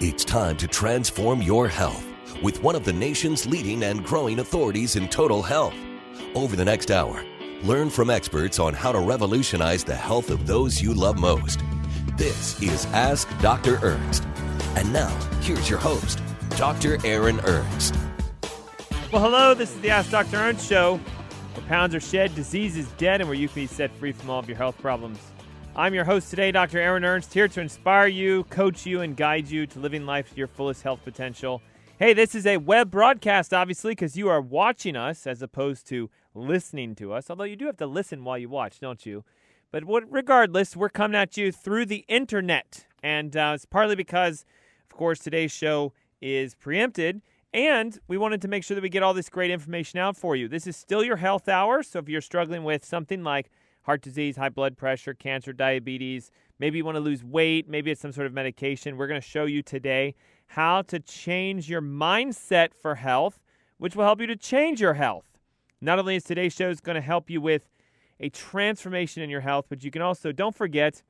It's time to transform your health with one of the nation's leading and growing authorities in total health. Over the next hour, learn from experts on how to revolutionize the health of those you love most. This is Ask Dr. Ernst. And now, here's your host, Dr. Aaron Ernst. Well, hello, this is the Ask Dr. Ernst show, where pounds are shed, disease is dead, and where you can be set free from all of your health problems. I'm your host today, Dr. Aaron Ernst, here to inspire you, coach you, and guide you to living life to your fullest health potential. Hey, this is a web broadcast, obviously, because you are watching us as opposed to listening to us, although you do have to listen while you watch, don't you? But regardless, we're coming at you through the internet, and it's partly because, of course, today's show is preempted, and we wanted to make sure that we get all this great information out for you. This is still your health hour, so if you're struggling with something like heart disease, high blood pressure, cancer, diabetes, maybe you want to lose weight, maybe it's some sort of medication, we're going to show you today how to change your mindset for health, which will help you to change your health. Not only is today's show going to help you with a transformation in your health, but you can also, don't forget,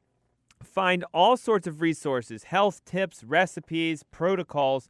find all sorts of resources, health tips, recipes, protocols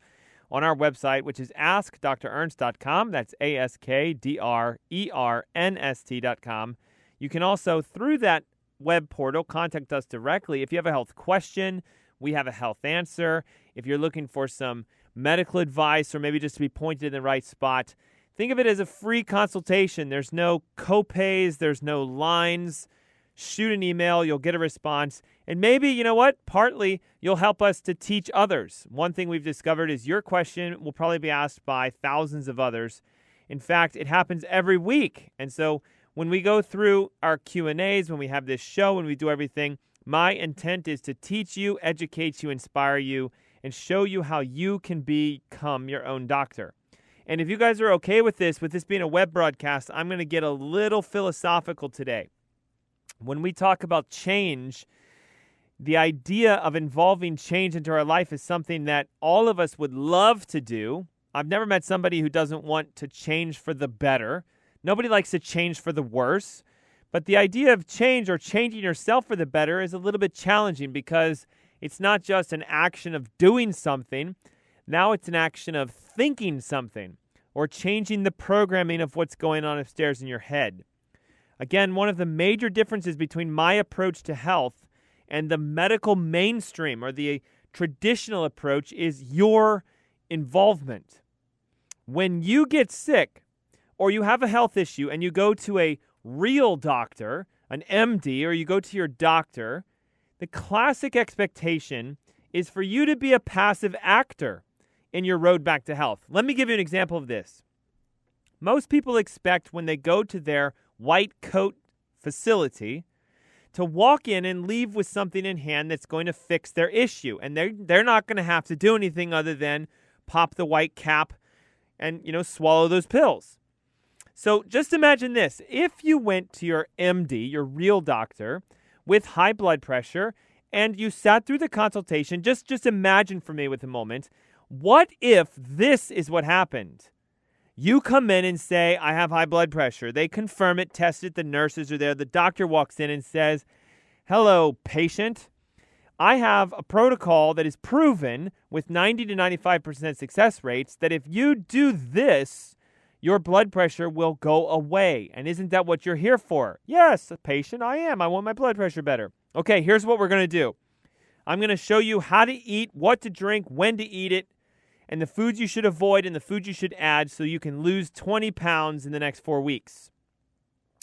on our website, which is askdrernst.com. That's askdrernst.com. You can also, through that web portal, contact us directly. If you have a health question, we have a health answer. If you're looking for some medical advice or maybe just to be pointed in the right spot, think of it as a free consultation. There's no co-pays. There's no lines. Shoot an email. You'll get a response. And maybe, you know what, partly you'll help us to teach others. One thing we've discovered is your question will probably be asked by thousands of others. In fact, it happens every week. And so when we go through our Q&As, when we have this show, when we do everything, my intent is to teach you, educate you, inspire you, and show you how you can become your own doctor. And if you guys are okay with this being a web broadcast, I'm going to get a little philosophical today. When we talk about change, the idea of involving change into our life is something that all of us would love to do. I've never met somebody who doesn't want to change for the better. Nobody likes to change for the worse, but the idea of change or changing yourself for the better is a little bit challenging because it's not just an action of doing something. Now it's an action of thinking something or changing the programming of what's going on upstairs in your head. Again, one of the major differences between my approach to health and the medical mainstream or the traditional approach is your involvement. When you get sick, or you have a health issue and you go to a real doctor, an MD, or you go to your doctor, the classic expectation is for you to be a passive actor in your road back to health. Let me give you an example of this. Most people expect when they go to their white coat facility to walk in and leave with something in hand that's going to fix their issue. And they're not going to have to do anything other than pop the white cap and, swallow those pills. So just imagine this. If you went to your MD, your real doctor, with high blood pressure, and you sat through the consultation, just imagine for me with a moment, what if this is what happened? You come in and say, I have high blood pressure. They confirm it, test it, the nurses are there. The doctor walks in and says, hello, patient. I have a protocol that is proven with 90 to 95% success rates that if you do this, your blood pressure will go away. And isn't that what you're here for? Yes, patient, I am. I want my blood pressure better. Okay, here's what we're going to do. I'm going to show you how to eat, what to drink, when to eat it, and the foods you should avoid and the foods you should add so you can lose 20 pounds in the next 4 weeks.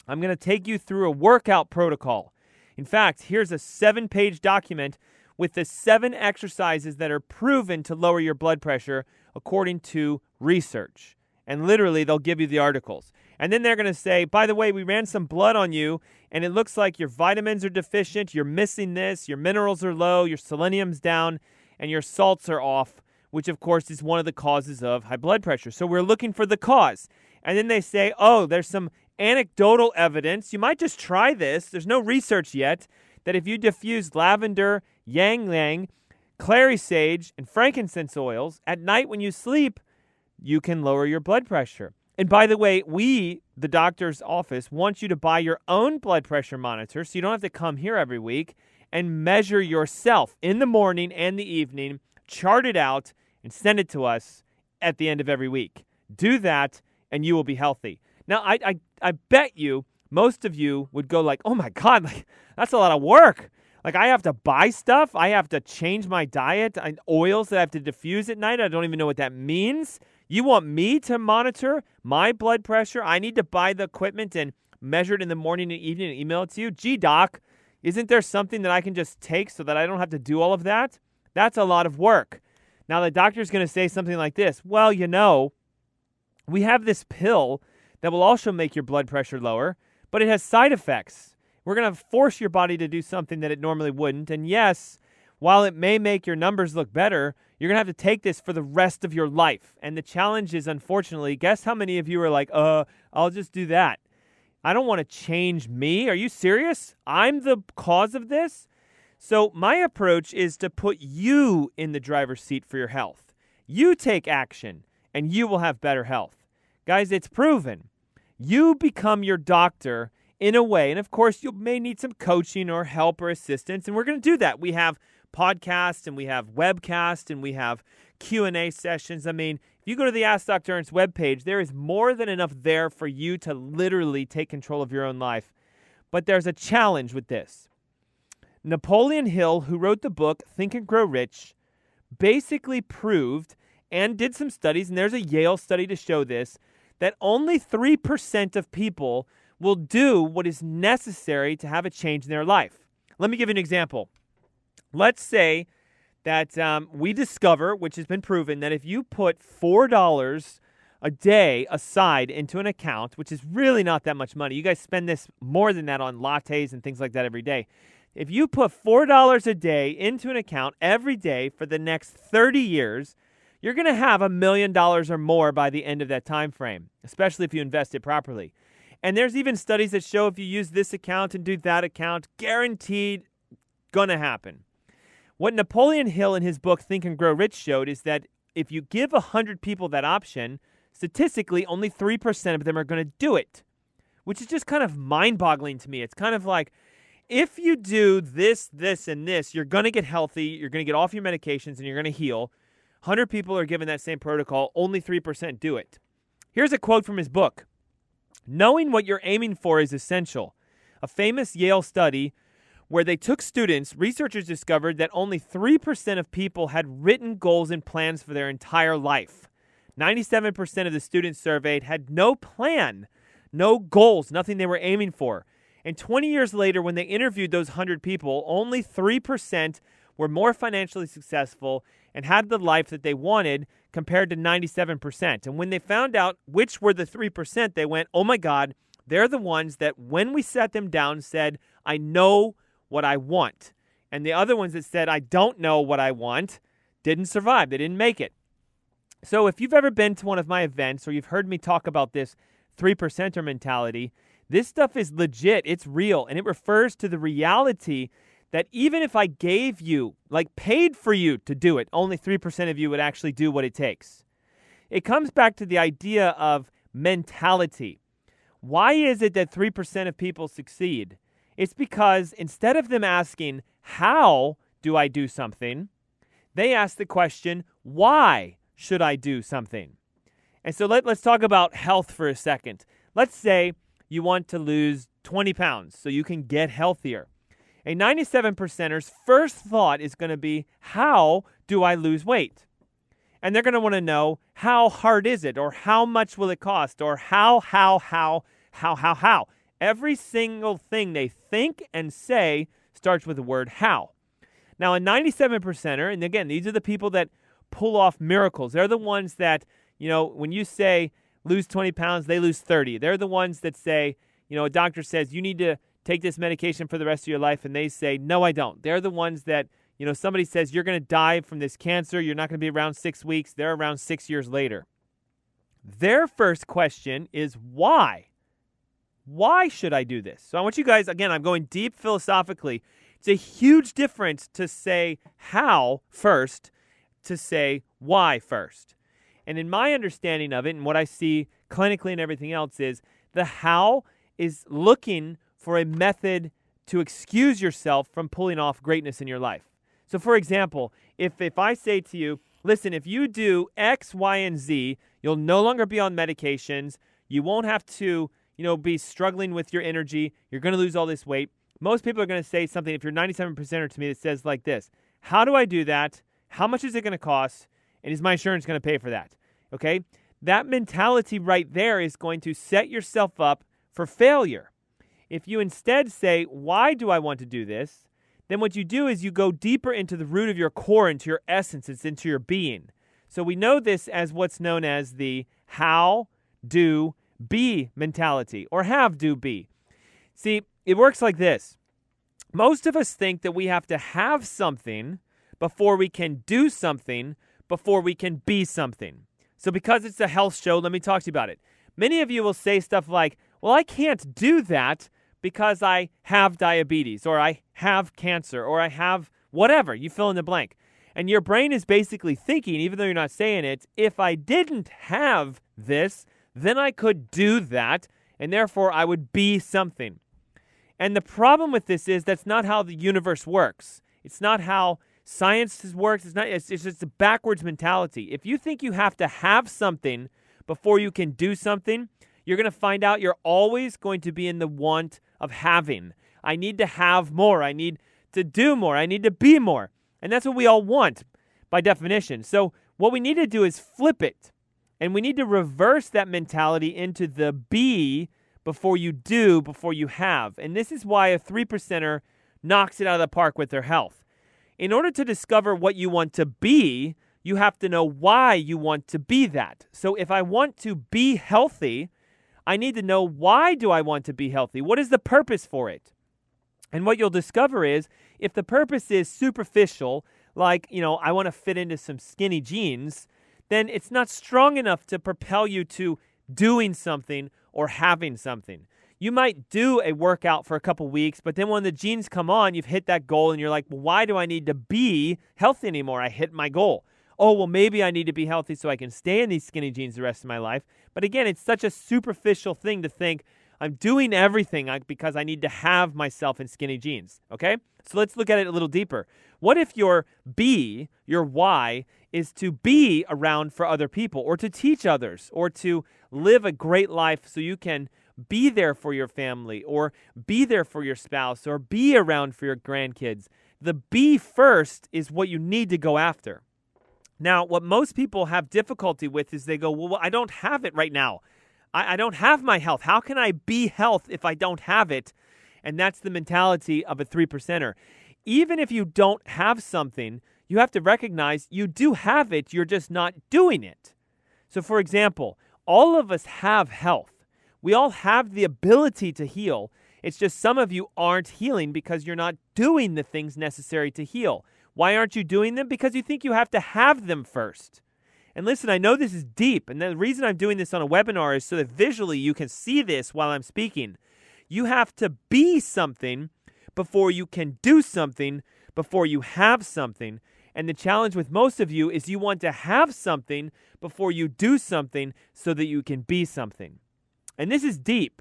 I'm going to take you through a workout protocol. In fact, here's a 7-page document with the 7 exercises that are proven to lower your blood pressure according to research. And literally, they'll give you the articles. And then they're going to say, by the way, we ran some blood on you, and it looks like your vitamins are deficient, you're missing this, your minerals are low, your selenium's down, and your salts are off, which, of course, is one of the causes of high blood pressure. So we're looking for the cause. And then they say, oh, there's some anecdotal evidence. You might just try this. There's no research yet that if you diffuse lavender, ylang-ylang, clary sage, and frankincense oils at night when you sleep, you can lower your blood pressure. And by the way, we, the doctor's office, want you to buy your own blood pressure monitor so you don't have to come here every week and measure yourself in the morning and the evening chart it out, and send it to us at the end of every week. Do that, and you will be healthy. Now, I bet you, most of you would go like, oh my God, like that's a lot of work. Like I have to buy stuff. I have to change my diet. Oils that I have to diffuse at night. I don't even know what that means. You want me to monitor my blood pressure? I need to buy the equipment and measure it in the morning and evening and email it to you? Gee, doc, isn't there something that I can just take so that I don't have to do all of that? That's a lot of work. Now, the doctor's going to say something like this. Well, we have this pill that will also make your blood pressure lower, but it has side effects. We're going to force your body to do something that it normally wouldn't. And yes, while it may make your numbers look better, you're going to have to take this for the rest of your life. And the challenge is, unfortunately, guess how many of you are like, I'll just do that. I don't want to change me. Are you serious? I'm the cause of this? So my approach is to put you in the driver's seat for your health. You take action, and you will have better health. Guys, it's proven. You become your doctor in a way, and of course, you may need some coaching or help or assistance, and we're going to do that. We have podcasts, and we have webcasts, and we have Q&A sessions. I mean, if you go to the Ask Dr. Ernst webpage, there is more than enough there for you to literally take control of your own life. But there's a challenge with this. Napoleon Hill, who wrote the book Think and Grow Rich, basically proved and did some studies, and there's a Yale study to show this, that only 3% of people will do what is necessary to have a change in their life. Let me give you an example. Let's say that we discover, which has been proven, that if you put $4 a day aside into an account, which is really not that much money. You guys spend this more than that on lattes and things like that every day. If you put $4 a day into an account every day for the next 30 years, you're going to have $1 million or more by the end of that time frame, especially if you invest it properly. And there's even studies that show if you use this account and do that account, guaranteed going to happen. What Napoleon Hill in his book Think and Grow Rich showed is that if you give 100 people that option, statistically only 3% of them are going to do it, which is just kind of mind-boggling to me. It's kind of like, if you do this, this, and this, you're going to get healthy, you're going to get off your medications, and you're going to heal. 100 people are given that same protocol, only 3% do it. Here's a quote from his book. Knowing what you're aiming for is essential. A famous Yale study where they took students, researchers discovered that only 3% of people had written goals and plans for their entire life. 97% of the students surveyed had no plan, no goals, nothing they were aiming for. And 20 years later, when they interviewed those 100 people, only 3% were more financially successful and had the life that they wanted compared to 97%. And when they found out which were the 3%, they went, oh my God, they're the ones that when we sat them down said, I know what I want. And the other ones that said, I don't know what I want, didn't survive. They didn't make it. So if you've ever been to one of my events or you've heard me talk about this 3%er mentality, this stuff is legit. It's real. And it refers to the reality that even if I gave you, like paid for you to do it, only 3% of you would actually do what it takes. It comes back to the idea of mentality. Why is it that 3% of people succeed? It's because instead of them asking, how do I do something? They ask the question, why should I do something? And so let's talk about health for a second. Let's say you want to lose 20 pounds so you can get healthier. A 97%er's first thought is going to be, how do I lose weight? And they're going to want to know, how hard is it? Or how much will it cost? Or how. Every single thing they think and say starts with the word how. Now, a 97%er, and again, these are the people that pull off miracles. They're the ones that, when you say lose 20 pounds, they lose 30. They're the ones that say, a doctor says you need to take this medication for the rest of your life, and they say, no, I don't. They're the ones that, somebody says you're going to die from this cancer, you're not going to be around 6 weeks, they're around 6 years later. Their first question is why? Why should I do this? So I want you guys, again, I'm going deep philosophically. It's a huge difference to say how first, to say why first. And in my understanding of it, and what I see clinically and everything else is, the how is looking for a method to excuse yourself from pulling off greatness in your life. So for example, if I say to you, listen, if you do X, Y, and Z, you'll no longer be on medications. You won't have to, be struggling with your energy. You're going to lose all this weight. Most people are going to say something, if you're 97%er to me, that says like this: how do I do that? How much is it going to cost? And is my insurance going to pay for that? Okay? That mentality right there is going to set yourself up for failure. If you instead say, why do I want to do this? Then what you do is you go deeper into the root of your core, into your essence, it's into your being. So we know this as what's known as the how, do, be mentality, or have, do, be. See, it works like this. Most of us think that we have to have something before we can do something, before we can be something. So because it's a health show, let me talk to you about it. Many of you will say stuff like, well, I can't do that because I have diabetes, or I have cancer, or I have whatever. You fill in the blank. And your brain is basically thinking, even though you're not saying it, if I didn't have this, then I could do that, and therefore I would be something. And the problem with this is that's not how the universe works. It's not how science works. It's just a backwards mentality. If you think you have to have something before you can do something, you're going to find out you're always going to be in the want of having. I need to have more. I need to do more. I need to be more. And that's what we all want by definition. So what we need to do is flip it. And we need to reverse that mentality into the be before you do, before you have. And this is why a 3%er knocks it out of the park with their health. In order to discover what you want to be, you have to know why you want to be that. So if I want to be healthy, I need to know, why do I want to be healthy? What is the purpose for it? And what you'll discover is, if the purpose is superficial, like, I want to fit into some skinny jeans, then it's not strong enough to propel you to doing something or having something. You might do a workout for a couple weeks, but then when the jeans come on, you've hit that goal and you're like, well, why do I need to be healthy anymore? I hit my goal. Oh, well, maybe I need to be healthy so I can stay in these skinny jeans the rest of my life. But again, it's such a superficial thing to think I'm doing everything because I need to have myself in skinny jeans, okay? So let's look at it a little deeper. What if your be, your why, is to be around for other people, or to teach others, or to live a great life so you can be there for your family, or be there for your spouse, or be around for your grandkids? The be first is what you need to go after. Now, what most people have difficulty with is they go, well, I don't have it right now. I don't have my health. How can I be health if I don't have it? And that's the mentality of a 3%er. Even if you don't have something, you have to recognize you do have it, you're just not doing it. So for example, all of us have health. We all have the ability to heal. It's just some of you aren't healing because you're not doing the things necessary to heal. Why aren't you doing them? Because you think you have to have them first. And listen, I know this is deep, and the reason I'm doing this on a webinar is so that visually you can see this while I'm speaking. You have to be something before you can do something, before you have something. And the challenge with most of you is you want to have something before you do something so that you can be something. And this is deep.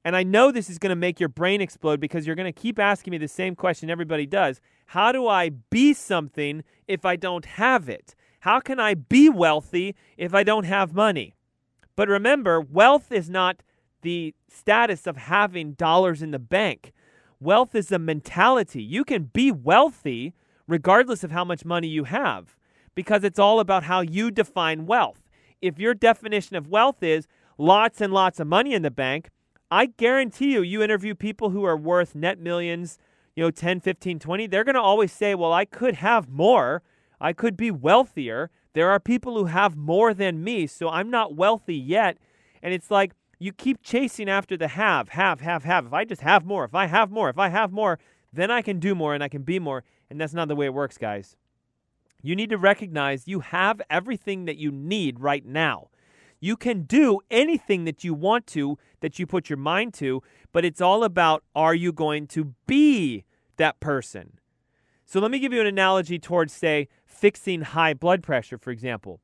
And I know this is going to make your brain explode because you're going to keep asking me the same question everybody does. How do I be something if I don't have it? How can I be wealthy if I don't have money? But remember, wealth is not the status of having dollars in the bank. Wealth is a mentality. You can be wealthy regardless of how much money you have, because it's all about how you define wealth. If your definition of wealth is lots and lots of money in the bank, I guarantee you interview people who are worth net millions, 10, 15, 20, they're going to always say, well, I could have more. I could be wealthier. There are people who have more than me, so I'm not wealthy yet. And it's like you keep chasing after the have. If I just have more, if I have more, then I can do more and I can be more. And that's not the way it works, guys. You need to recognize you have everything that you need right now. You can do anything that you want to, that you put your mind to, but it's all about, are you going to be that person? So let me give you an analogy towards, say, fixing high blood pressure, for example.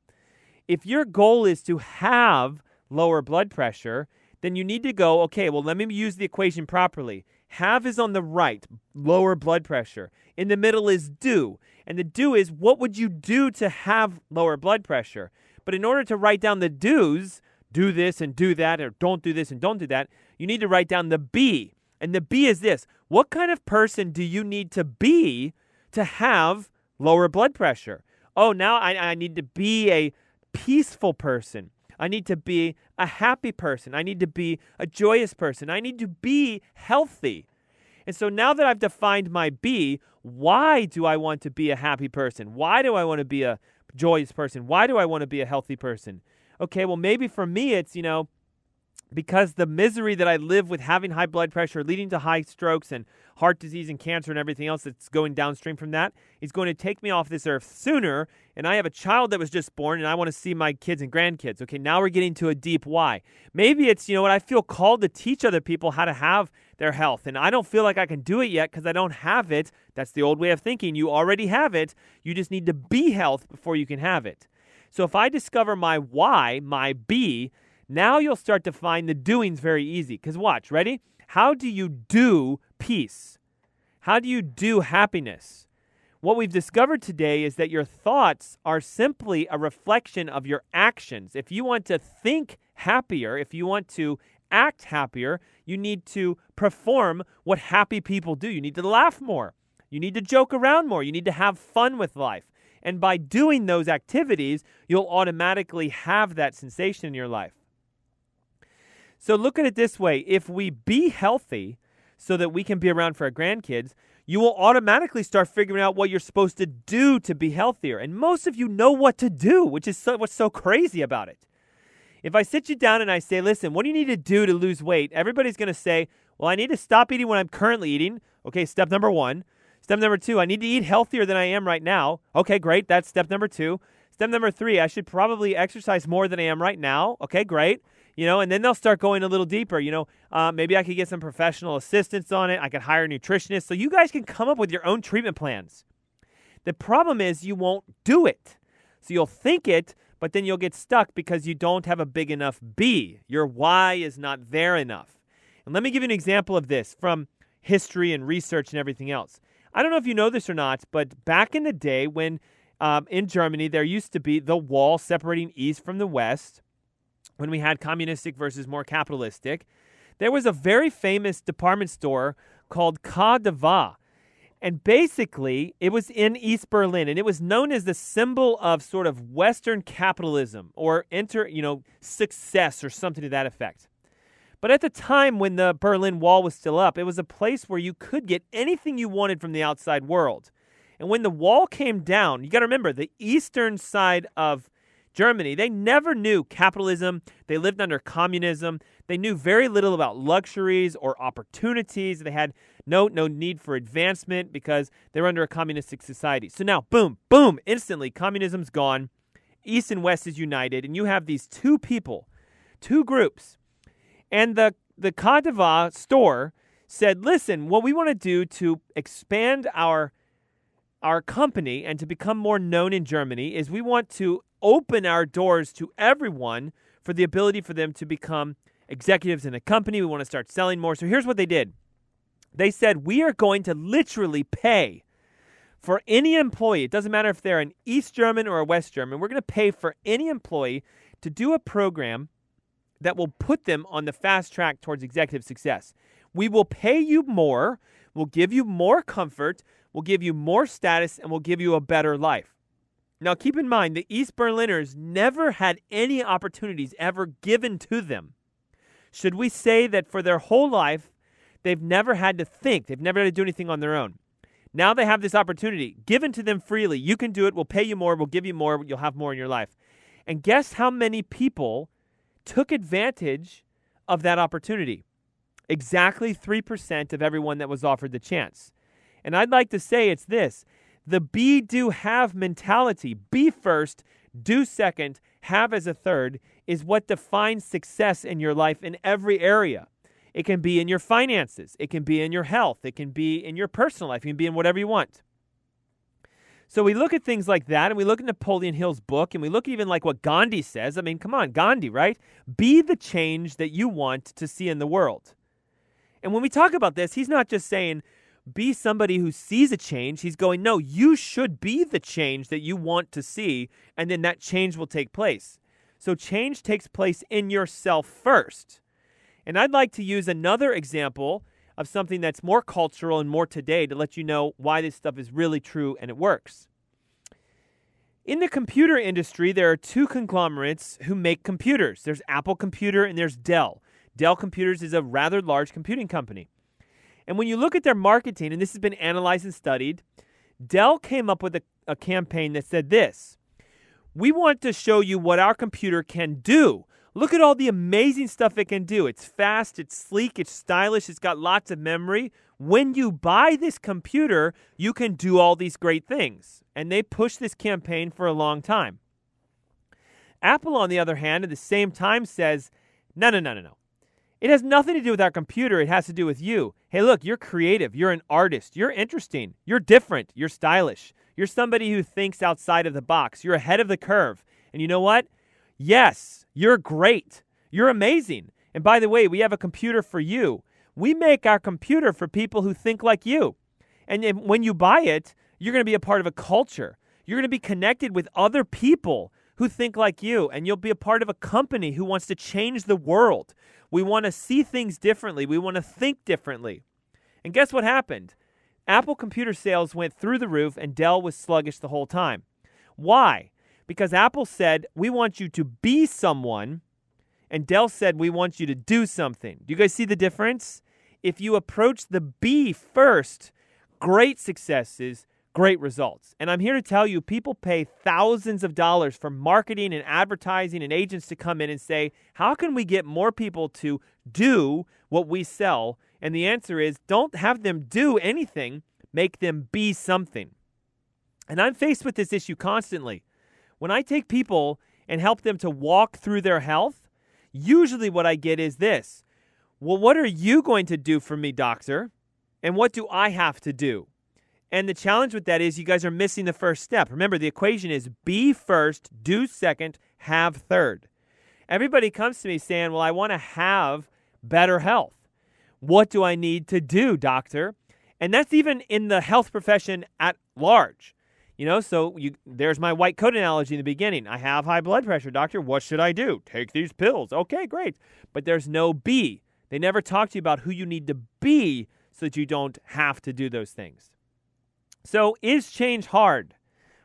If your goal is to have lower blood pressure, then you need to go, okay, well, let me use the equation properly. Have is on the right, lower blood pressure. In the middle is do. And the do is, what would you do to have lower blood pressure? But in order to write down the do's, do this and do that, or don't do this and don't do that, you need to write down the be. And the be is this. What kind of person do you need to be to have lower blood pressure? Oh, now I need to be a peaceful person. I need to be a happy person. I need to be a joyous person. I need to be healthy. And so now that I've defined my be, why do I want to be a happy person? Why do I want to be a joyous person? Why do I want to be a healthy person? Okay, well, maybe for me it's, because the misery that I live with having high blood pressure leading to high strokes and heart disease and cancer and everything else that's going downstream from that is going to take me off this earth sooner. And I have a child that was just born and I want to see my kids and grandkids. Okay, now we're getting to a deep why. Maybe it's, I feel called to teach other people how to have their health. And I don't feel like I can do it yet because I don't have it. That's the old way of thinking. You already have it. You just need to be health before you can have it. So if I discover my why, my be, now you'll start to find the doings very easy. Because watch, ready? How do you do peace? How do you do happiness? What we've discovered today is that your thoughts are simply a reflection of your actions. If you want to think happier, if you want to act happier, you need to perform what happy people do. You need to laugh more. You need to joke around more. You need to have fun with life. And by doing those activities, you'll automatically have that sensation in your life. So look at it this way. If we be healthy so that we can be around for our grandkids, you will automatically start figuring out what you're supposed to do to be healthier. And most of you know what to do, which is what's so crazy about it. If I sit you down and I say, listen, what do you need to do to lose weight? Everybody's going to say, well, I need to stop eating what I'm currently eating. Okay, step number 1. Step number 2, I need to eat healthier than I am right now. Okay, great. That's step number 2. Step number 3, I should probably exercise more than I am right now. Okay, great. And then they'll start going a little deeper. Maybe I could get some professional assistance on it. I could hire a nutritionist. So you guys can come up with your own treatment plans. The problem is you won't do it. So you'll think it, but then you'll get stuck because you don't have a big enough be. Your why is not there enough. And let me give you an example of this from history and research and everything else. I don't know if you know this or not, but back in the day when in Germany there used to be the wall separating East from the West, when we had communistic versus more capitalistic, there was a very famous department store called K. And basically, it was in East Berlin, and it was known as the symbol of sort of Western capitalism or success or something to that effect. But at the time when the Berlin Wall was still up, it was a place where you could get anything you wanted from the outside world. And when the wall came down, you got to remember, the eastern side of Germany, they never knew capitalism. They lived under communism. They knew very little about luxuries or opportunities. They had no need for advancement because they were under a communistic society. So now, boom, instantly, communism's gone. East and West is united, and you have these two groups. And the K store said, listen, what we want to do to expand our company and to become more known in Germany is we want to open our doors to everyone for the ability for them to become executives in a company. We want to start selling more. So here's what they did. They said, we are going to literally pay for any employee. It doesn't matter if they're an East German or a West German. We're going to pay for any employee to do a program that will put them on the fast track towards executive success. We will pay you more. We'll give you more comfort. We'll give you more status, and we'll give you a better life. Now, keep in mind, the East Berliners never had any opportunities ever given to them. Should we say that for their whole life, they've never had to think, they've never had to do anything on their own. Now they have this opportunity given to them freely. You can do it. We'll pay you more. We'll give you more. You'll have more in your life. And guess how many people took advantage of that opportunity? Exactly 3% of everyone that was offered the chance. And I'd like to say it's this. The be, do, have mentality, be first, do second, have as a third, is what defines success in your life in every area. It can be in your finances. It can be in your health. It can be in your personal life. It can be in whatever you want. So we look at things like that, and we look at Napoleon Hill's book, and we look even like what Gandhi says. I mean, come on, Gandhi, right? Be the change that you want to see in the world. And when we talk about this, he's not just saying, be somebody who sees a change. He's going, no, you should be the change that you want to see, and then that change will take place. So change takes place in yourself first. And I'd like to use another example of something that's more cultural and more today to let you know why this stuff is really true and it works. In the computer industry, there are two conglomerates who make computers. There's Apple Computer and there's Dell. Dell Computers is a rather large computing company. And when you look at their marketing, and this has been analyzed and studied, Dell came up with a campaign that said this: we want to show you what our computer can do. Look at all the amazing stuff it can do. It's fast, it's sleek, it's stylish, it's got lots of memory. When you buy this computer, you can do all these great things. And they pushed this campaign for a long time. Apple, on the other hand, at the same time says, no. It has nothing to do with our computer. It has to do with you. Hey, look, you're creative. You're an artist. You're interesting. You're different. You're stylish. You're somebody who thinks outside of the box. You're ahead of the curve. And you know what? Yes, you're great. You're amazing. And by the way, we have a computer for you. We make our computer for people who think like you. And when you buy it, you're going to be a part of a culture. You're going to be connected with other people who think like you, and you'll be a part of a company who wants to change the world. We want to see things differently. We want to think differently. And guess what happened? Apple computer sales went through the roof, and Dell was sluggish the whole time. Why? Because Apple said, we want you to be someone, and Dell said, we want you to do something. Do you guys see the difference? If you approach the be first, great successes, great results. And I'm here to tell you, people pay thousands of dollars for marketing and advertising and agents to come in and say, how can we get more people to do what we sell? And the answer is, don't have them do anything, make them be something. And I'm faced with this issue constantly. When I take people and help them to walk through their health, usually what I get is this: well, what are you going to do for me, doctor? And what do I have to do? And the challenge with that is you guys are missing the first step. Remember, the equation is be first, do second, have third. Everybody comes to me saying, well, I want to have better health. What do I need to do, doctor? And that's even in the health profession at large. There's my white coat analogy in the beginning. I have high blood pressure, doctor. What should I do? Take these pills. Okay, great. But there's no be. They never talk to you about who you need to be so that you don't have to do those things. So is change hard?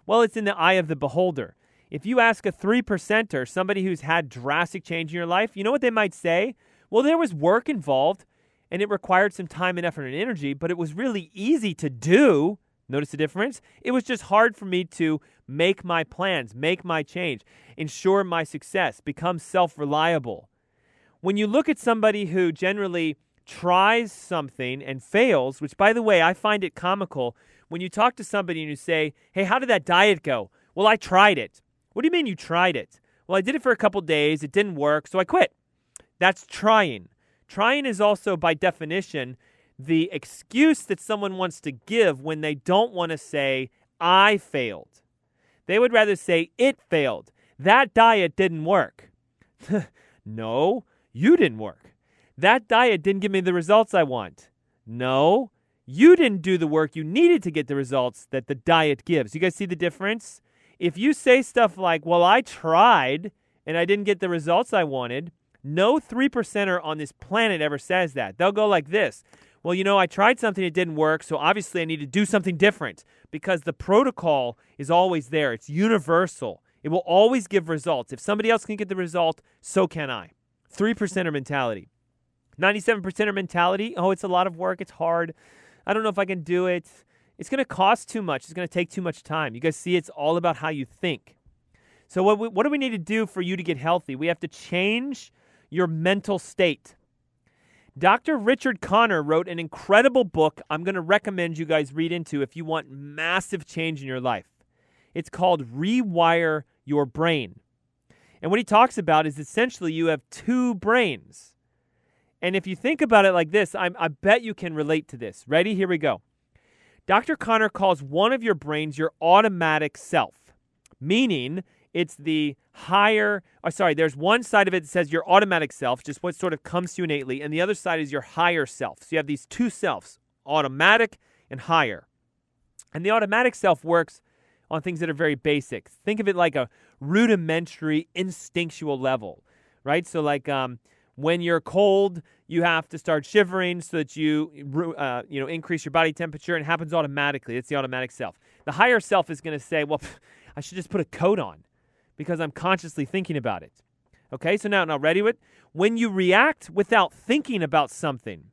Well, it's in the eye of the beholder. If you ask a 3%er, somebody who's had drastic change in your life, you know what they might say? Well, there was work involved, and it required some time and effort and energy, but it was really easy to do. Notice the difference? It was just hard for me to make my plans, make my change, ensure my success, become self-reliable. When you look at somebody who generally tries something and fails, which, by the way, I find it comical when you talk to somebody and you say, hey, how did that diet go? Well, I tried it. What do you mean you tried it? Well, I did it for a couple days. It didn't work, so I quit. That's trying. Trying is also, by definition, the excuse that someone wants to give when they don't want to say, I failed. They would rather say, it failed. That diet didn't work. No, you didn't work. That diet didn't give me the results I want. No, you didn't do the work you needed to get the results that the diet gives. You guys see the difference? If you say stuff like, well, I tried and I didn't get the results I wanted, no 3%er on this planet ever says that. They'll go like this. Well, I tried something, it didn't work, so obviously I need to do something different, because the protocol is always there. It's universal. It will always give results. If somebody else can get the result, so can I. 3%er mentality. 97%er mentality, oh, it's a lot of work, it's hard. I don't know if I can do it. It's going to cost too much. It's going to take too much time. You guys see, it's all about how you think. So what do we need to do for you to get healthy? We have to change your mental state. Dr. Richard Connor wrote an incredible book I'm going to recommend you guys read into if you want massive change in your life. It's called Rewire Your Brain. And what he talks about is essentially you have two brains. And if you think about it like this, I bet you can relate to this. Ready? Here we go. Dr. Connor calls one of your brains your automatic self, meaning It's the there's one side of it that says your automatic self, just what sort of comes to you innately, and the other side is your higher self. So you have these two selves, automatic and higher. And the automatic self works on things that are very basic. Think of it like a rudimentary instinctual level, right? So like when you're cold, you have to start shivering so that you increase your body temperature, and it happens automatically. It's the automatic self. The higher self is going to say, well, I should just put a coat on because I'm consciously thinking about it. Okay, so now ready with? When you react without thinking about something,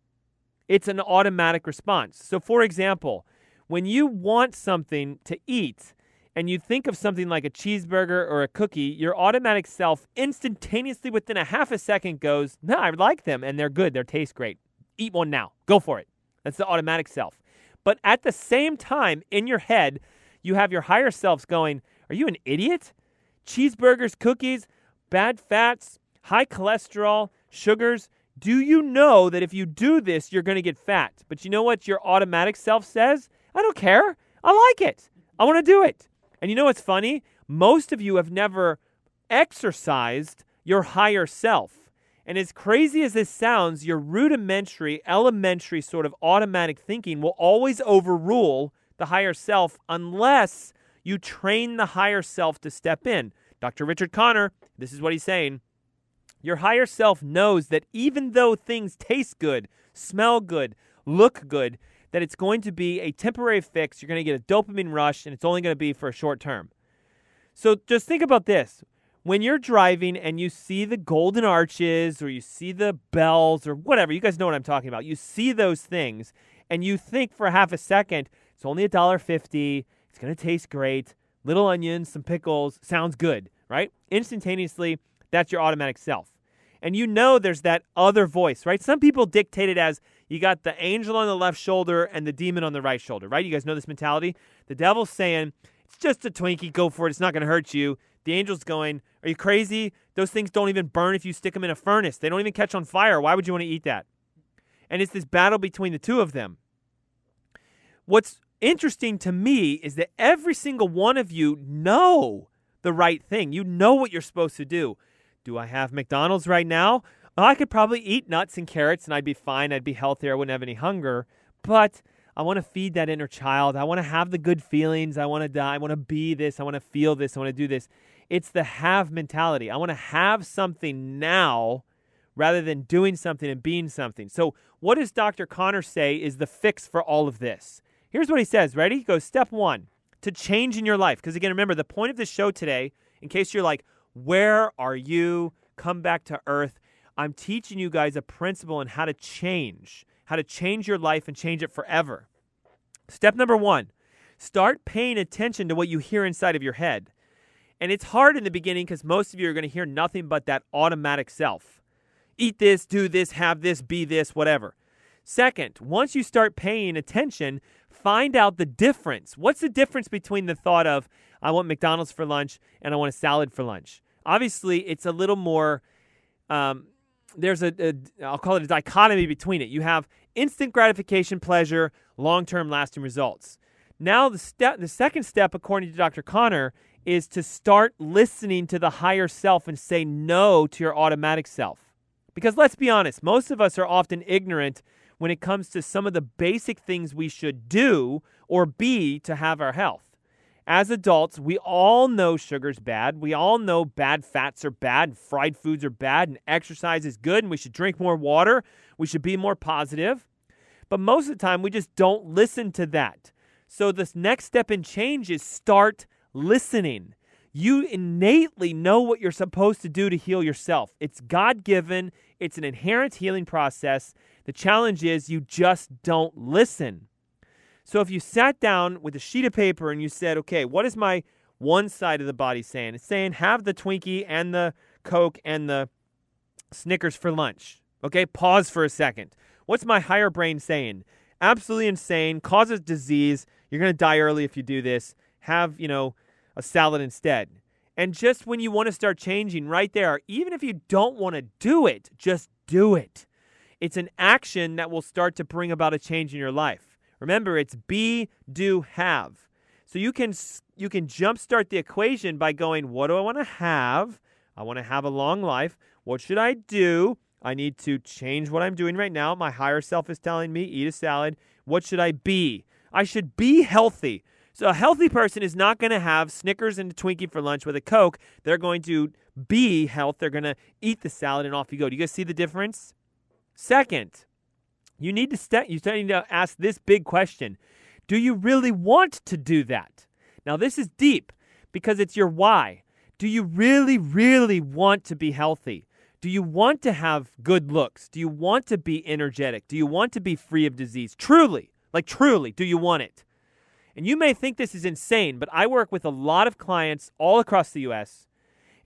it's an automatic response. So for example, when you want something to eat and you think of something like a cheeseburger or a cookie, your automatic self instantaneously within a half a second goes, no, I like them and they're good, they taste great. Eat one now, go for it. That's the automatic self. But at the same time, in your head, you have your higher selves going, are you an idiot? Cheeseburgers, cookies, bad fats, high cholesterol, sugars. Do you know that if you do this, you're going to get fat? But you know what your automatic self says? I don't care. I like it. I want to do it. And you know what's funny? Most of you have never exercised your higher self. And as crazy as this sounds, your rudimentary, elementary sort of automatic thinking will always overrule the higher self unless you train the higher self to step in. Dr. Richard Connor, this is what he's saying. Your higher self knows that even though things taste good, smell good, look good, that it's going to be a temporary fix. You're going to get a dopamine rush, and it's only going to be for a short term. So just think about this. When you're driving and you see the golden arches or you see the bells or whatever, you guys know what I'm talking about. You see those things, and you think for half a second, it's only $1.50. It's going to taste great. Little onions, some pickles, sounds good, right? Instantaneously, that's your automatic self. And you know there's that other voice, right? Some people dictate it as you got the angel on the left shoulder and the demon on the right shoulder, right? You guys know this mentality? The devil's saying, it's just a Twinkie, go for it, it's not going to hurt you. The angel's going, are you crazy? Those things don't even burn if you stick them in a furnace. They don't even catch on fire. Why would you want to eat that? And it's this battle between the two of them. What's interesting to me is that every single one of you know the right thing. You know what you're supposed to do. Do I have McDonald's right now? Oh, I could probably eat nuts and carrots and I'd be fine. I'd be healthier. I wouldn't have any hunger. But I want to feed that inner child. I want to have the good feelings. I want to die. I want to be this. I want to feel this. I want to do this. It's the have mentality. I want to have something now rather than doing something and being something. So what does Dr. Connor say is the fix for all of this? Here's what he says. Ready? He goes, step one, to change in your life. Because again, remember, the point of this show today, in case you're like, where are you? Come back to earth. I'm teaching you guys a principle on how to change your life and change it forever. Step number one, start paying attention to what you hear inside of your head. And it's hard in the beginning because most of you are going to hear nothing but that automatic self. Eat this, do this, have this, be this, whatever. Second, once you start paying attention, find out the difference. What's the difference between the thought of, I want McDonald's for lunch and I want a salad for lunch? Obviously, it's a little more, there's I'll call it a dichotomy between it. You have instant gratification, pleasure, long-term lasting results. Now, the second step, according to Dr. Connor, is to start listening to the higher self and say no to your automatic self. Because let's be honest, most of us are often ignorant when it comes to some of the basic things we should do or be to have our health. As adults, we all know sugar's bad. We all know bad fats are bad, and fried foods are bad, and exercise is good, and we should drink more water. We should be more positive. But most of the time, we just don't listen to that. So this next step in change is start listening. You innately know what you're supposed to do to heal yourself. It's God-given. It's an inherent healing process. The challenge is you just don't listen. So if you sat down with a sheet of paper and you said, okay, what is my one side of the body saying? It's saying have the Twinkie and the Coke and the Snickers for lunch. Okay, pause for a second. What's my higher brain saying? Absolutely insane, causes disease. You're going to die early if you do this. Have, a salad instead. And just when you want to start changing right there, even if you don't want to do it, just do it. It's an action that will start to bring about a change in your life. Remember, it's be, do, have. So you can jumpstart the equation by going, what do I want to have? I want to have a long life. What should I do? I need to change what I'm doing right now. My higher self is telling me, eat a salad. What should I be? I should be healthy. So a healthy person is not going to have Snickers and a Twinkie for lunch with a Coke. They're going to be health. They're going to eat the salad and off you go. Do you guys see the difference? Second, you need to ask this big question. Do you really want to do that? Now, this is deep because it's your why. Do you really, really want to be healthy? Do you want to have good looks? Do you want to be energetic? Do you want to be free of disease? Truly, do you want it? And you may think this is insane, but I work with a lot of clients all across the U.S.,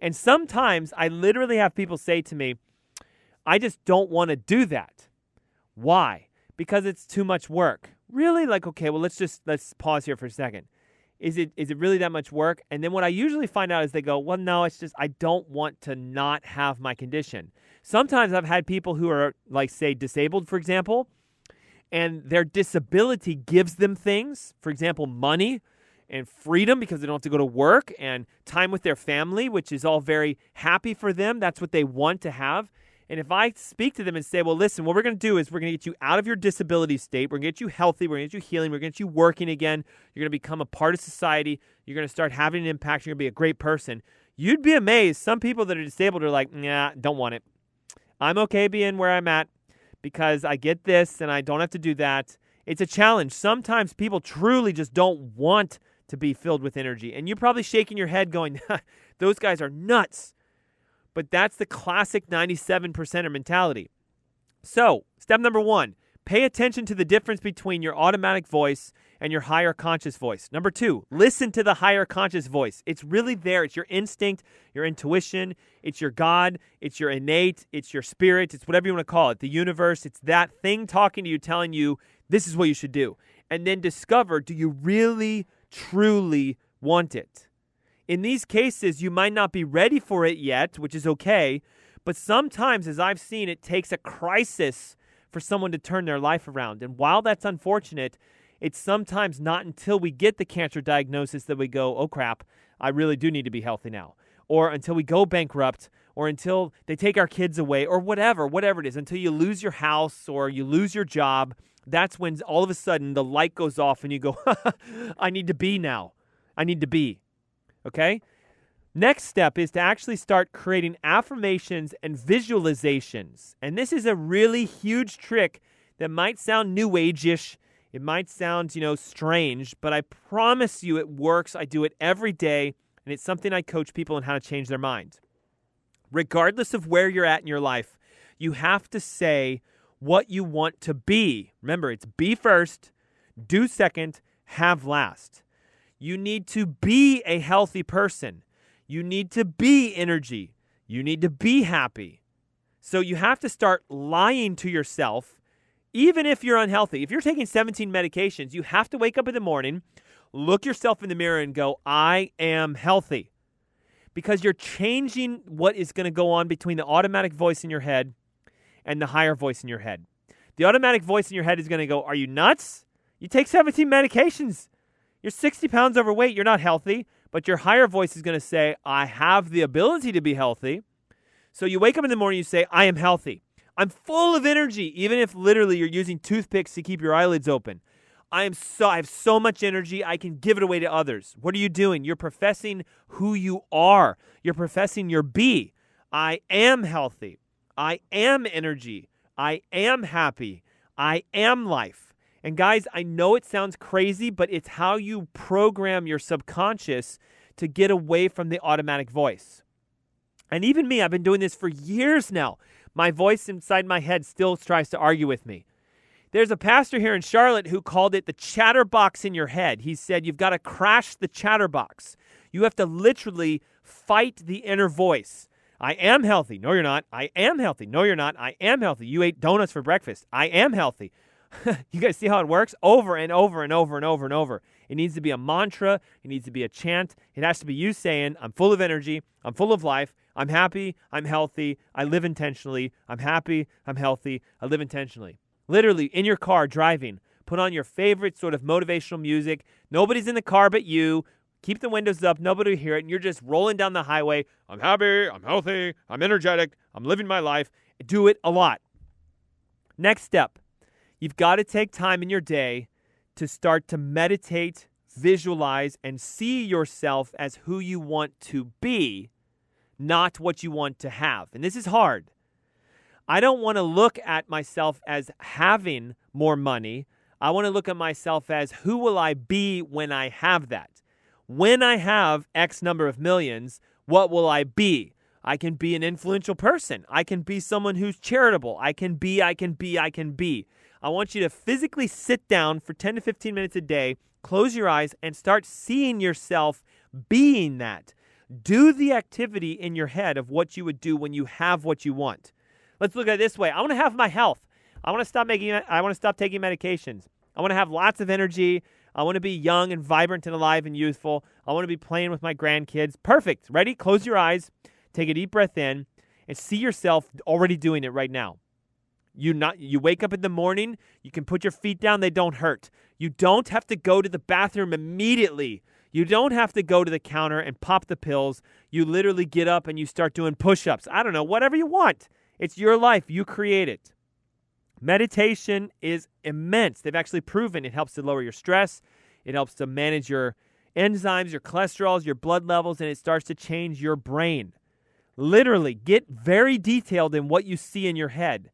and sometimes I literally have people say to me, I just don't want to do that. Why? Because it's too much work. Really? Okay, well, let's pause here for a second. Is it really that much work? And then what I usually find out is they go, well, no, it's just I don't want to not have my condition. Sometimes I've had people who are, say, disabled, for example, and their disability gives them things, for example, money and freedom because they don't have to go to work, and time with their family, which is all very happy for them. That's what they want to have. And if I speak to them and say, well, listen, what we're going to do is we're going to get you out of your disability state. We're going to get you healthy. We're going to get you healing. We're going to get you working again. You're going to become a part of society. You're going to start having an impact. You're going to be a great person. You'd be amazed. Some people that are disabled are like, nah, don't want it. I'm okay being where I'm at because I get this and I don't have to do that. It's a challenge. Sometimes people truly just don't want to be filled with energy. And you're probably shaking your head going, those guys are nuts. But that's the classic 97%er mentality. So, step number 1, pay attention to the difference between your automatic voice and your higher conscious voice. Number 2, listen to the higher conscious voice. It's really there. It's your instinct, your intuition. It's your God. It's your innate. It's your spirit. It's whatever you want to call it. The universe. It's that thing talking to you, telling you this is what you should do. And then discover, do you really, truly want it? In these cases, you might not be ready for it yet, which is okay, but sometimes, as I've seen, it takes a crisis for someone to turn their life around. And while that's unfortunate, it's sometimes not until we get the cancer diagnosis that we go, oh crap, I really do need to be healthy now. Or until we go bankrupt, or until they take our kids away, or whatever it is, until you lose your house or you lose your job. That's when all of a sudden the light goes off and you go, I need to be now. I need to be. Okay? Next step is to actually start creating affirmations and visualizations. And this is a really huge trick that might sound new age-ish. It might sound, strange, but I promise you it works. I do it every day, and it's something I coach people on how to change their mind. Regardless of where you're at in your life, you have to say what you want to be. Remember, it's be first, do second, have last. You need to be a healthy person. You need to be energy. You need to be happy. So you have to start lying to yourself, even if you're unhealthy. If you're taking 17 medications, you have to wake up in the morning, look yourself in the mirror and go, I am healthy. Because you're changing what is going to go on between the automatic voice in your head and the higher voice in your head. The automatic voice in your head is going to go, are you nuts? You take 17 medications. You're 60 pounds overweight. You're not healthy. But your higher voice is going to say, I have the ability to be healthy. So you wake up in the morning, you say, I am healthy. I'm full of energy, even if literally you're using toothpicks to keep your eyelids open. I have so much energy, I can give it away to others. What are you doing? You're professing who you are. You're professing your be. I am healthy. I am energy. I am happy. I am life. And guys, I know it sounds crazy, but it's how you program your subconscious to get away from the automatic voice. And even me, I've been doing this for years now. My voice inside my head still tries to argue with me. There's a pastor here in Charlotte who called it the chatterbox in your head. He said, you've got to crash the chatterbox. You have to literally fight the inner voice. I am healthy. No, you're not. I am healthy. No, you're not. I am healthy. You ate donuts for breakfast. I am healthy. You guys see how it works? Over and over and over and over and over. It needs to be a mantra. It needs to be a chant. It has to be you saying, I'm full of energy. I'm full of life. I'm happy. I'm healthy. I live intentionally. I'm happy. I'm healthy. I live intentionally. Literally, in your car, driving, Put on your favorite sort of motivational music. Nobody's in the car but you. Keep the windows up. Nobody will hear it. And you're just rolling down the highway. I'm happy. I'm healthy. I'm energetic. I'm living my life. Do it a lot. Next step. You've got to take time in your day to start to meditate, visualize, and see yourself as who you want to be, not what you want to have. And this is hard. I don't want to look at myself as having more money. I want to look at myself as who will I be when I have that? When I have X number of millions, what will I be? I can be an influential person. I can be someone who's charitable. I can be. I want you to physically sit down for 10 to 15 minutes a day, close your eyes, and start seeing yourself being that. Do the activity in your head of what you would do when you have what you want. Let's look at it this way. I want to have my health. I want to stop taking medications. I want to have lots of energy. I want to be young and vibrant and alive and youthful. I want to be playing with my grandkids. Perfect. Ready? Close your eyes. Take a deep breath in and see yourself already doing it right now. You wake up in the morning. You can put your feet down. They don't hurt. You don't have to go to the bathroom immediately. You don't have to go to the counter and pop the pills. You literally get up and you start doing push-ups. I don't know, whatever you want. It's your life. You create it. Meditation is immense. They've actually proven it helps to lower your stress. It helps to manage your enzymes, your cholesterols, your blood levels, and it starts to change your brain. Literally, get very detailed in what you see in your head.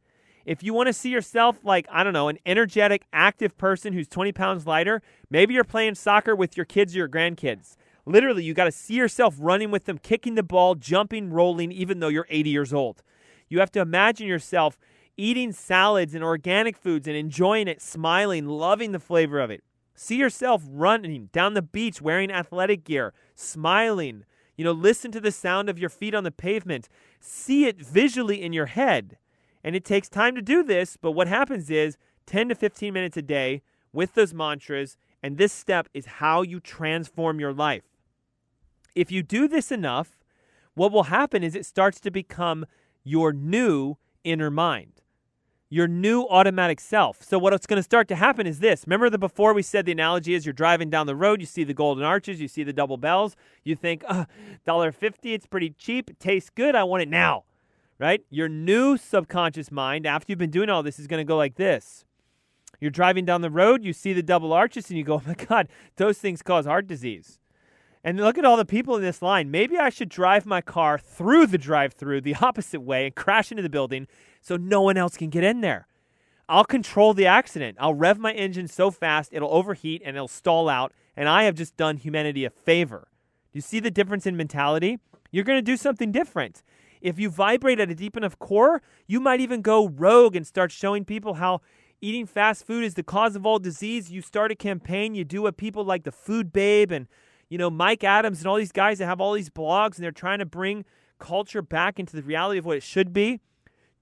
If you want to see yourself like, I don't know, an energetic, active person who's 20 pounds lighter, maybe you're playing soccer with your kids or your grandkids. Literally, you got to see yourself running with them, kicking the ball, jumping, rolling, even though you're 80 years old. You have to imagine yourself eating salads and organic foods and enjoying it, smiling, loving the flavor of it. See yourself running down the beach wearing athletic gear, smiling. Listen to the sound of your feet on the pavement. See it visually in your head. And it takes time to do this, but what happens is 10 to 15 minutes a day with those mantras, and this step is how you transform your life. If you do this enough, what will happen is it starts to become your new inner mind, your new automatic self. So what's going to start to happen is this. Remember before we said the analogy is you're driving down the road, you see the golden arches, you see the double bells, you think, $1.50, it's pretty cheap, it tastes good, I want it now, right? Your new subconscious mind, after you've been doing all this, is going to go like this. You're driving down the road, you see the double arches, and you go, oh my God, those things cause heart disease. And look at all the people in this line. Maybe I should drive my car through the drive-thru the opposite way and crash into the building so no one else can get in there. I'll control the accident. I'll rev my engine so fast it'll overheat and it'll stall out, and I have just done humanity a favor. Do you see the difference in mentality? You're going to do something different. If you vibrate at a deep enough core, you might even go rogue and start showing people how eating fast food is the cause of all disease. You start a campaign. You do what people like the Food Babe and Mike Adams and all these guys that have all these blogs, and they're trying to bring culture back into the reality of what it should be.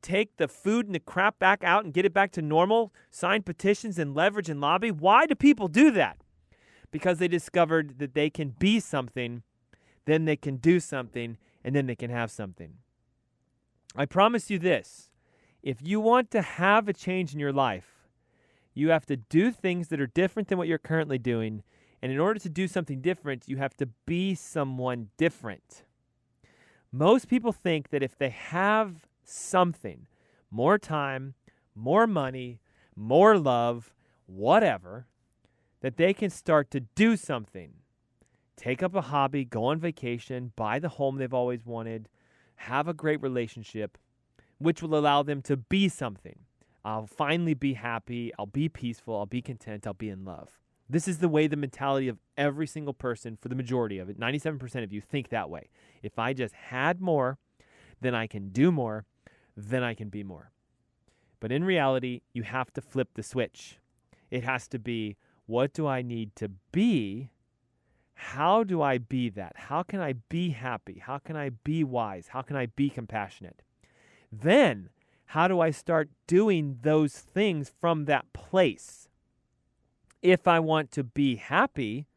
Take the food and the crap back out and get it back to normal. Sign petitions and leverage and lobby. Why do people do that? Because they discovered that they can be something, then they can do something, and then they can have something. I promise you this. If you want to have a change in your life, you have to do things that are different than what you're currently doing. And in order to do something different, you have to be someone different. Most people think that if they have something, more time, more money, more love, whatever, that they can start to do something. Take up a hobby, go on vacation, buy the home they've always wanted, have a great relationship, which will allow them to be something. I'll finally be happy, I'll be peaceful, I'll be content, I'll be in love. This is the way the mentality of every single person, for the majority of it, 97% of you think that way. If I just had more, then I can do more, then I can be more. But in reality, you have to flip the switch. It has to be, what do I need to be? How do I be that? How can I be happy? How can I be wise? How can I be compassionate? Then, how do I start doing those things from that place? If I want to be happy,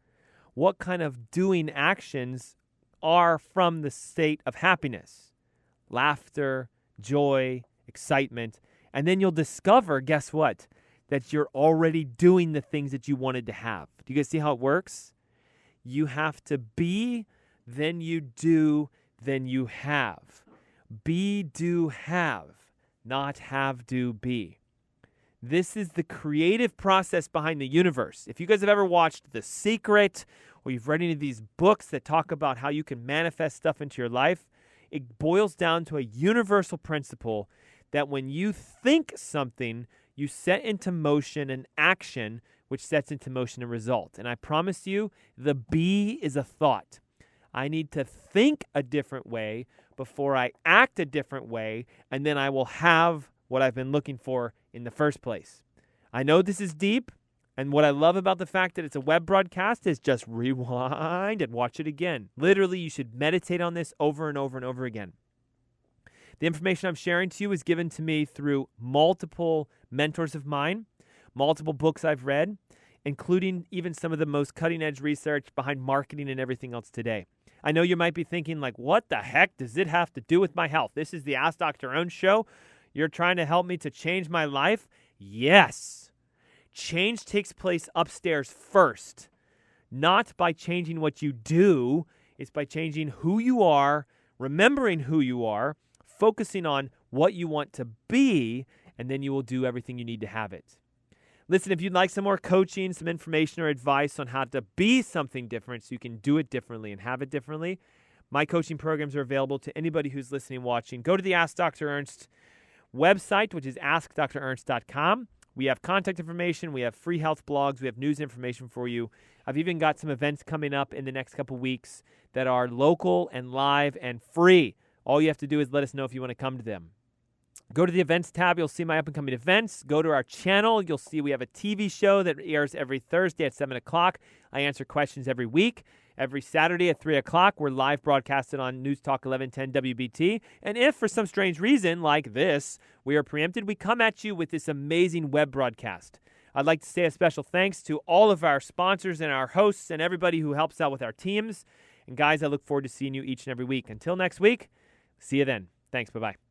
what kind of doing actions are from the state of happiness? Laughter, joy, excitement. And then you'll discover, guess what? that you're already doing the things that you wanted to have. Do you guys see how it works? You have to be, then you do, then you have. Be, do, have, not have, do, be. This is the creative process behind the universe. If you guys have ever watched The Secret, or you've read any of these books that talk about how you can manifest stuff into your life, it boils down to a universal principle that when you think something, you set into motion an action which sets into motion a result. And I promise you, the be is a thought. I need to think a different way before I act a different way, and then I will have what I've been looking for in the first place. I know this is deep, and what I love about the fact that it's a web broadcast is just rewind and watch it again. Literally, you should meditate on this over and over and over again. The information I'm sharing to you is given to me through multiple mentors of mine, multiple books I've read, including even some of the most cutting-edge research behind marketing and everything else today. I know you might be thinking, like, what the heck does it have to do with my health? This is the Ask Dr. Ernst show. You're trying to help me to change my life? Yes. Change takes place upstairs first, not by changing what you do. It's by changing who you are, remembering who you are, focusing on what you want to be, and then you will do everything you need to have it. Listen, if you'd like some more coaching, some information or advice on how to be something different so you can do it differently and have it differently, my coaching programs are available to anybody who's listening, watching. Go to the Ask Dr. Ernst website, which is askdrernst.com. We have contact information. We have free health blogs. We have news information for you. I've even got some events coming up in the next couple weeks that are local and live and free. All you have to do is let us know if you want to come to them. Go to the events tab. You'll see my up-and-coming events. Go to our channel. You'll see we have a TV show that airs every Thursday at 7 o'clock. I answer questions every week. Every Saturday at 3 o'clock, we're live broadcasted on News Talk 1110 WBT. And if, for some strange reason, like this, we are preempted, we come at you with this amazing web broadcast. I'd like to say a special thanks to all of our sponsors and our hosts and everybody who helps out with our teams. And guys, I look forward to seeing you each and every week. Until next week, see you then. Thanks. Bye-bye.